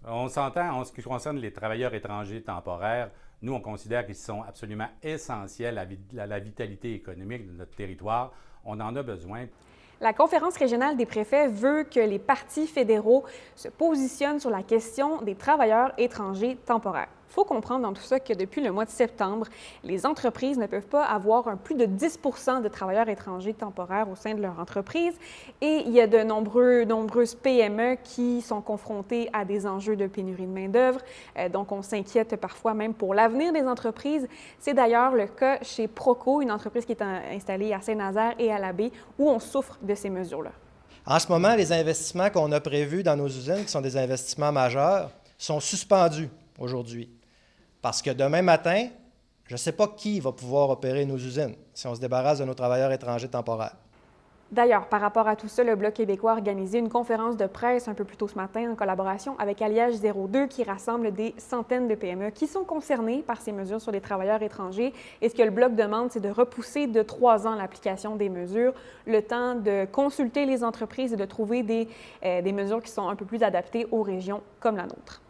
On s'entend en ce qui concerne les travailleurs étrangers temporaires. Nous, on considère qu'ils sont absolument essentiels à la vitalité économique de notre territoire. On en a besoin. La Conférence régionale des préfets veut que les partis fédéraux se positionnent sur la question des travailleurs étrangers temporaires. Il faut comprendre dans tout ça que depuis le mois de septembre, les entreprises ne peuvent pas avoir plus de 10 de travailleurs étrangers temporaires au sein de leur entreprise et il y a de nombreuses PME qui sont confrontées à des enjeux de pénurie de main-d'œuvre. Donc, on s'inquiète parfois même pour l'avenir des entreprises. C'est d'ailleurs le cas chez Proco, une entreprise qui est installée à Saint-Nazaire et à la Baie, où on souffre de ces mesures-là. En ce moment, les investissements qu'on a prévus dans nos usines, qui sont des investissements majeurs, sont suspendus aujourd'hui. Parce que demain matin, je ne sais pas qui va pouvoir opérer nos usines si on se débarrasse de nos travailleurs étrangers temporaires. D'ailleurs, par rapport à tout ça, le Bloc québécois a organisé une conférence de presse un peu plus tôt ce matin en collaboration avec Alliage 02 qui rassemble des centaines de PME qui sont concernées par ces mesures sur les travailleurs étrangers. Et ce que le Bloc demande, c'est de repousser de 3 ans l'application des mesures, le temps de consulter les entreprises et de trouver des mesures qui sont un peu plus adaptées aux régions comme la nôtre.